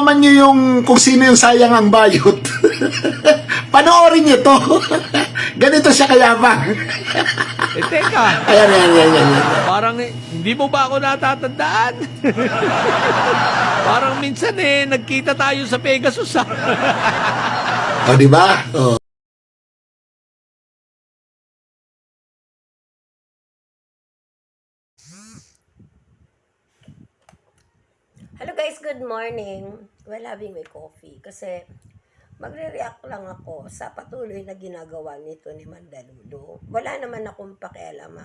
malaman nyo yung kung sino yung sayang ang bayot, panoorin nyo to. Ganito siya kayabang. Teka, Ayan. parang hindi mo ba ako natatandaan? Parang minsan nagkita tayo sa Pegasus ah. O, di ba? O. Hello guys, good morning. Well, having my coffee kasi magre-react lang ako sa patuloy na ginagawa nito ni Mandalulo. Wala naman akong pakialam,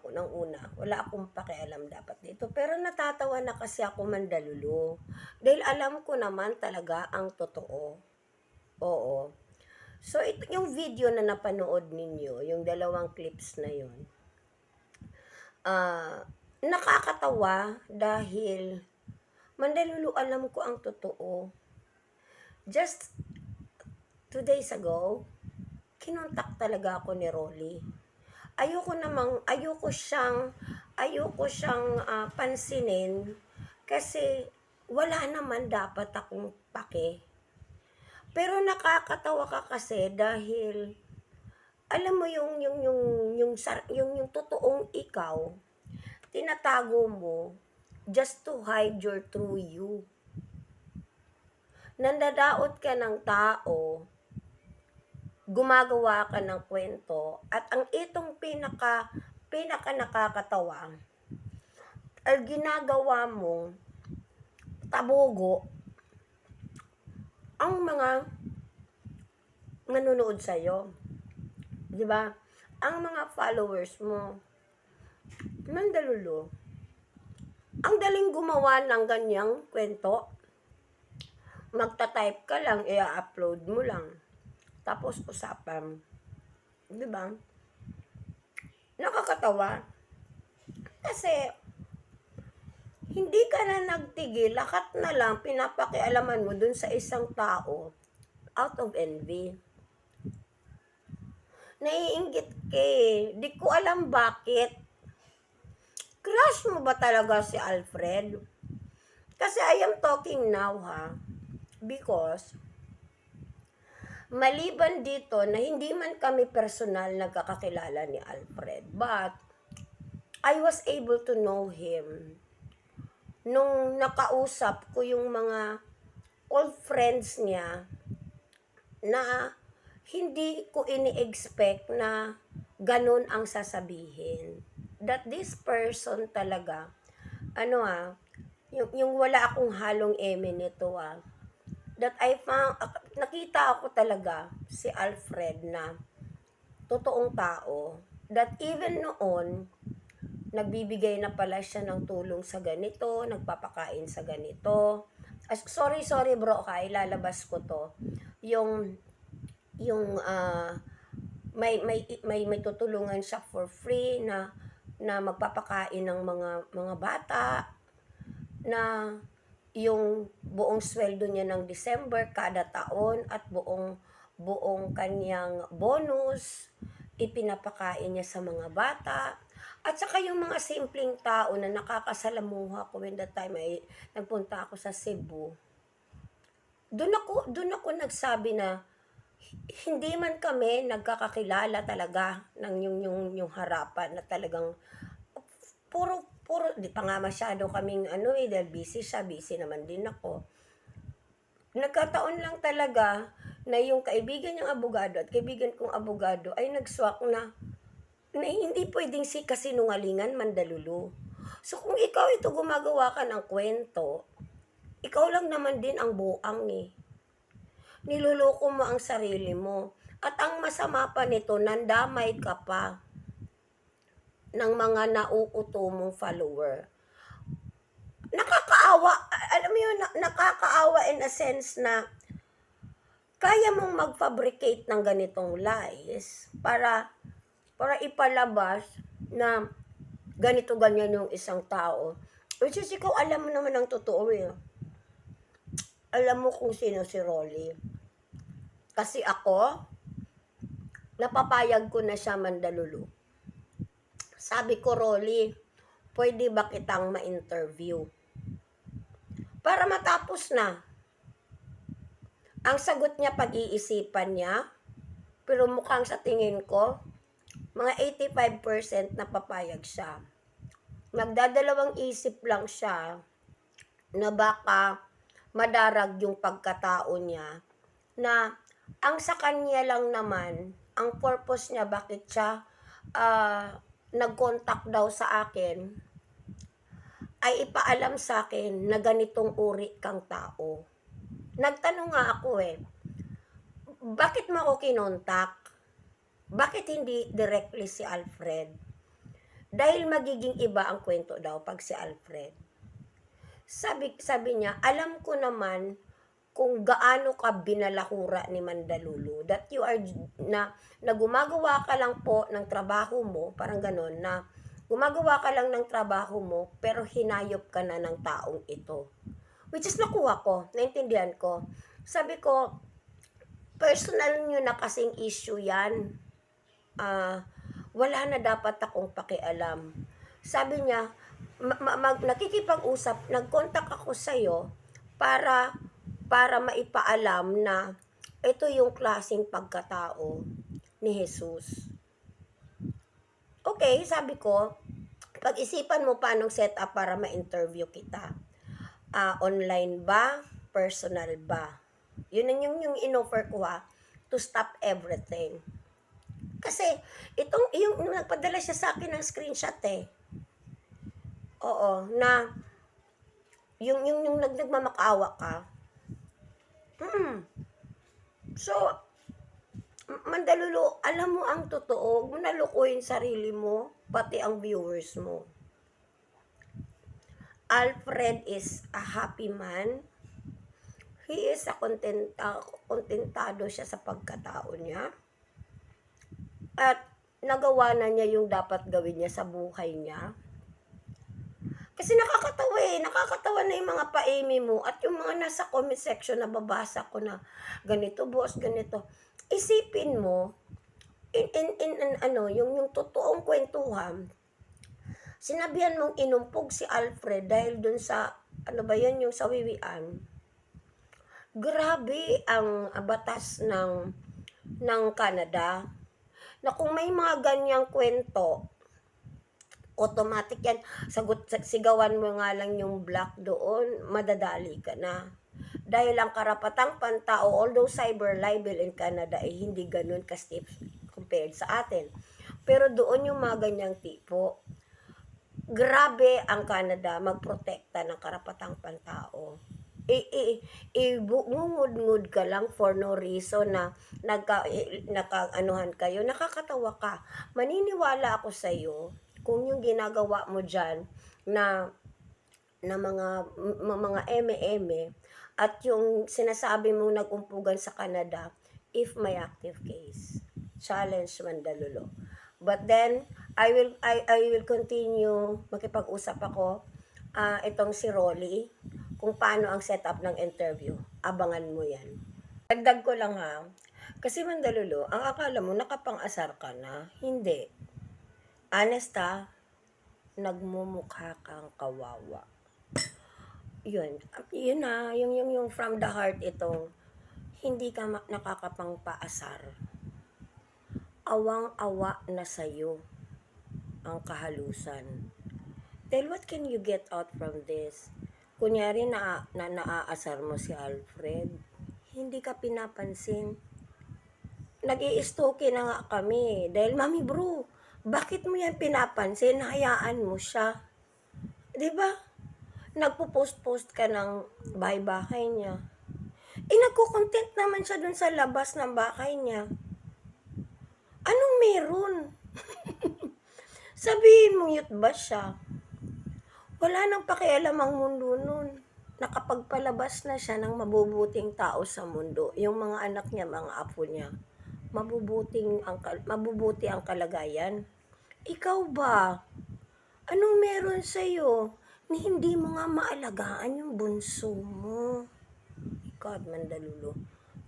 unang-una, wala akong pakialam dapat dito. Pero natatawa na kasi ako, Mandalulo. Dahil alam ko naman talaga ang totoo. Oo. So, ito yung video na napanood ninyo, yung dalawang clips na yun. Nakakatawa dahil Mandalulo, alam ko ang totoo. Just 2 days ago, kinontak talaga ako ni Rolly. Ayoko siyang pansinin kasi wala naman dapat akong pake. Pero nakakatawa ka kasi dahil alam mo yung totoong ikaw, tinatago mo just to hide your true you. Nandadaot ka ng tao, gumagawa ka ng kwento, at ang itong pinaka nakakatawa, ay ginagawa mo tabogo ang mga nanonood sa'yo. Di ba? Ang mga followers mo. Mandalulo, ang daling gumawa ng ganyang kwento. Magta-type ka lang, i-upload mo lang. Tapos usapan. Di ba? Nakakatawa. Kasi, hindi ka na nagtigil, lahat na lang pinapakialaman mo dun sa isang tao out of envy. Naiinggit ka eh. Di ko alam bakit. Crush mo ba talaga si Alfred? Kasi I am talking now because maliban dito na hindi man kami personal nagkakakilala ni Alfred, but I was able to know him nung nakausap ko yung mga old friends niya na hindi ko ini-expect na ganun ang sasabihin. That this person talaga, yung wala akong halong eme nito that I found, nakita ako talaga si Alfred na totoong tao, that even noon, nagbibigay na pala siya ng tulong sa ganito, nagpapakain sa ganito. Sorry bro, ilalabas ko to. May tutulungan siya for free na magpapakain ng mga bata, na yung buong sweldo niya ng December kada taon at buong kanyang bonus ipinapakain niya sa mga bata. At saka yung mga simpleng tao na nakakasalamuha ko when that time ay nagpunta ako sa Cebu. Doon ako nagsabi na hindi man kami nagkakakilala talaga ng yung harapan na talagang puro di pa nga masyado kaming dahil busy siya, busy naman din ako. Nagkataon lang talaga na yung kaibigan niyang abogado at kaibigan kong abogado ay nagswak na hindi pwedeng kasinungalingan, Mandalulo. So kung ikaw ito gumagawa ka ng kwento, ikaw lang naman din ang buang niloloko mo ang sarili mo. At ang masama pa nito, nandamay ka pa ng mga nauuto mong follower. Nakakaawa, alam mo yun, nakakaawa in a sense na kaya mong mag-fabricate ng ganitong lies para ipalabas na ganito ganyan yung isang tao. Which is, ikaw alam mo naman ang totoo eh. Alam mo kung sino si Rolly. Kasi ako, napapayag ko na siya, Mandalulo. Sabi ko, Rolly, pwede ba kitang ma-interview? para matapos na. Ang sagot niya, pag-iisipan niya, pero mukhang sa tingin ko, mga 85% na papayag siya. Nagdadalawang isip lang siya na baka madarag yung pagkatao niya, na ang sa kanya lang naman, ang purpose niya, bakit siya nag-contact daw sa akin, ay ipaalam sa akin na ganitong uri kang tao. Nagtanong nga ako bakit mo ako kinontak? Bakit hindi directly si Alfred? Dahil magiging iba ang kwento daw pag si Alfred. Sabi niya, alam ko naman kung gaano ka binalahura ni Mandalulu, that you are, na gumagawa ka lang po ng trabaho mo, parang ganon, na gumagawa ka lang ng trabaho mo, pero hinayop ka na ng taong ito. Which is nakuha ko, naintindihan ko. Sabi ko, personal nyo na kasing issue yan. Wala na dapat akong pakialam. Sabi niya, nakikipag-usap, nag-contact ako sa'yo para maipaalam na ito yung klaseng pagkatao ni Jesus. Okay, sabi ko, pag-isipan mo paanong setup para ma-interview kita. Online ba? Personal ba? Yun yung in-offer ko to stop everything. Kasi, yung nagpadala siya sa akin ng screenshot Oo, na, yung nagmamakaawa ka. So, Mandalulu, alam mo ang totoo, huwag mo nalukuhin sarili mo, pati ang viewers mo. Alfred is a happy man. He is kontentado siya sa pagkatao niya. At nagawa na niya yung dapat gawin niya sa buhay niya. Kasi nakakatawa na yung mga paimi mo at yung mga nasa comment section na babasa ko na ganito boss, ganito. Isipin mo, yung totoong kwentuhan, sinabihan mong inumpog si Alfred dahil dun sa, yung sa wiwian. Grabe ang batas ng Canada, na kung may mga ganyang kwento, automatic yan, sigawan mo nga lang yung black doon, madadali ka na. Dahil ang karapatang pantao, although cyber libel in Canada ay hindi ganun ka-stiff compared sa atin. Pero doon yung mga ganyang tipo, grabe ang Canada magprotekta ng karapatang pantao. Ngungud-ngud ka lang for no reason na nagka-anuhan kayo. Nakakatawa ka. Maniniwala ako sa iyo kung yung ginagawa mo dyan na mga eme-eme at yung sinasabi mong nag-umpugan sa Canada, if may active case. Challenge Mandalulu. But then, I will continue makipag-usap ako itong si Rolly kung paano ang setup ng interview. Abangan mo yan. Dagdag ko lang kasi Mandalulu, ang akala mo nakapang-asar ka na. Hindi. Honest nagmumukha kang kawawa. Yun yung from the heart itong hindi ka nakakapang-paasar. Awang-awa na sa'yo ang kahalusan. Then what can you get out from this? Kunyari naaasar mo si Alfred, hindi ka pinapansin. Nag-i-stalky na nga kami. Dahil, Mami bro, bakit mo yan pinapansin? Hayaan mo siya. Diba? Nagpo-post ka ng bahay-bahay niya. Nagko-content naman siya dun sa labas ng bahay niya. Anong meron? Sabihin mo, yut ba siya? Wala nang pakialam ang mundo nun. Nakapagpalabas na siya ng mabubuting tao sa mundo. Yung mga anak niya, mga apo niya, mabubuti ang kalagayan. Ikaw ba? Anong meron sa'yo ni hindi mo nga maalagaan yung bunso mo? God, Mandalulu,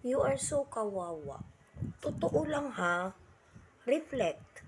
you are so kawawa. Totoo lang Reflect.